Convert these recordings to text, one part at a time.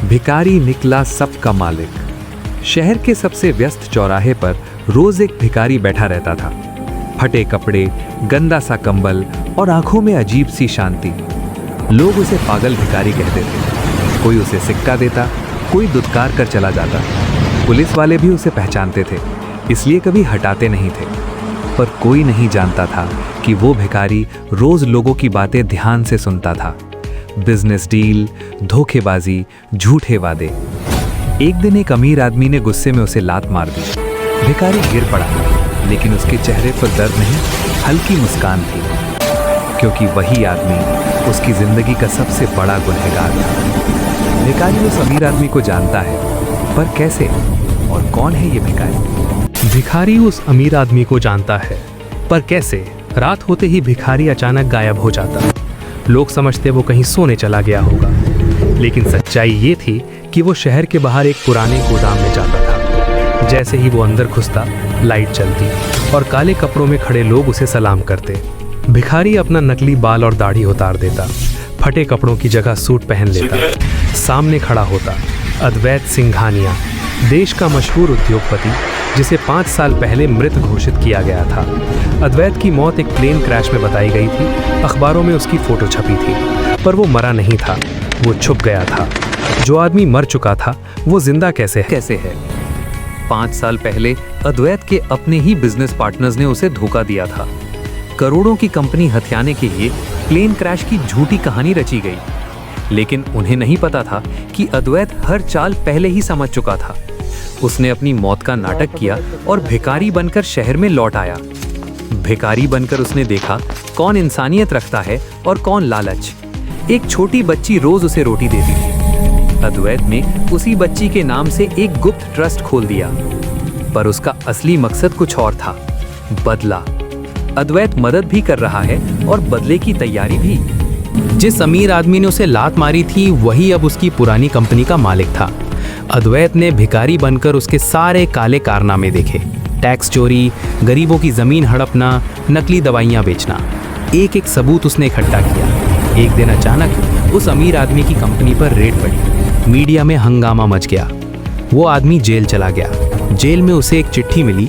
भिखारी निकला सबका मालिक। शहर के सबसे व्यस्त चौराहे पर रोज एक भिखारी बैठा रहता था। फटे कपड़े, गंदा सा कंबल और आंखों में अजीब सी शांति। लोग उसे पागल भिखारी कहते थे। कोई उसे सिक्का देता, कोई दुत्कार कर चला जाता। पुलिस वाले भी उसे पहचानते थे, इसलिए कभी हटाते नहीं थे। पर कोई नहीं जानता था कि वो भिखारी रोज लोगों की बातें ध्यान से सुनता था। बिजनेस डील, धोखेबाजी, झूठे वादे। एक दिन एक अमीर आदमी ने गुस्से में उसे लात मार दी। भिखारी गिर पड़ा, लेकिन उसके चेहरे पर दर्द नहीं, हल्की मुस्कान थी, क्योंकि वही आदमी उसकी जिंदगी का सबसे बड़ा गुनहगार था। भिखारी उस अमीर आदमी को जानता है, पर कैसे और कौन है ये भिखारी? भिखारी उस अमीर आदमी को जानता है, पर कैसे? रात होते ही भिखारी अचानक गायब हो जाता। लोग समझते वो कहीं सोने चला गया होगा, लेकिन सच्चाई ये थी कि वो शहर के बाहर एक पुराने गोदाम में जाता था। जैसे ही वो अंदर घुसता, लाइट जलती और काले कपड़ों में खड़े लोग उसे सलाम करते। भिखारी अपना नकली बाल और दाढ़ी उतार देता, फटे कपड़ों की जगह सूट पहन लेता। सामने खड़ा होता अद्वैत सिंघानिया, देश का मशहूर उद्योगपति, जिसे 5 साल पहले मृत घोषित किया गया था। अद्वैत की मौत एक प्लेन क्रैश में बताई गई थी। अखबारों में उसकी फोटो छपी थी, पर वो मरा नहीं था, वो छुप गया था। जो आदमी मर चुका था वो जिंदा कैसे है? 5 साल पहले अद्वैत के अपने ही बिजनेस पार्टनर्स ने उसे धोखा दिया था। करोड़ों की कंपनी हथियाने के लिए प्लेन क्रैश की झूठी कहानी रची गई, लेकिन उन्हें नहीं पता था कि अद्वैत हर चाल पहले ही समझ चुका था। उसने अपनी मौत का नाटक किया और भिखारी बनकर शहर में लौट आया। भिखारी बनकर उसने देखा कौन इंसानियत रखता है और कौन लालच। एक छोटी बच्ची रोज उसे रोटी देती थी। अद्वैत ने उसी बच्ची के नाम से एक गुप्त ट्रस्ट खोल दिया, पर उसका असली मकसद कुछ और था, बदला। अद्वैत मदद भी कर रहा है और बदले की तैयारी भी। जिस अमीर आदमी ने उसे लात मारी थी, वही अब उसकी पुरानी कंपनी का मालिक था। अद्वैत ने भिखारी बनकर उसके सारे काले कारनामे देखे। टैक्स चोरी, गरीबों की जमीन हड़पना, नकली दवाइयां बेचना। एक एक सबूत उसने इकट्ठा किया। एक दिन अचानक उस अमीर आदमी की कंपनी पर रेड पड़ी। मीडिया में हंगामा मच गया। वो आदमी जेल चला गया। जेल में उसे एक चिट्ठी मिली,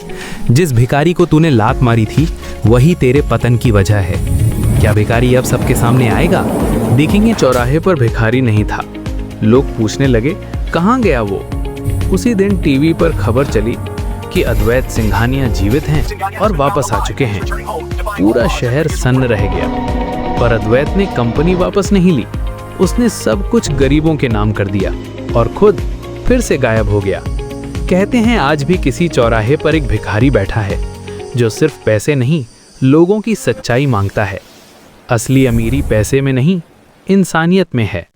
जिस भिखारी को तूने लात मारी थी वही तेरे पतन की वजह है। क्या भिखारी अब सबके सामने आएगा? देखेंगे चौराहे पर भिखारी नहीं था। लोग पूछने लगे, कहाँ गया वो? उसी दिन टीवी पर खबर चली कि अद्वैत सिंघानिया जीवित हैं और वापस आ चुके हैं। पूरा शहर सन्न रह गया, पर अद्वैत ने कंपनी वापस नहीं ली। उसने सब कुछ गरीबों के नाम कर दिया और खुद फिर से गायब हो गया। कहते हैं आज भी किसी चौराहे पर एक भिखारी बैठा है, जो सिर्फ पैसे नहीं, लोगों की सच्चाई मांगता है। असली अमीरी पैसे में नहीं, इंसानियत में है।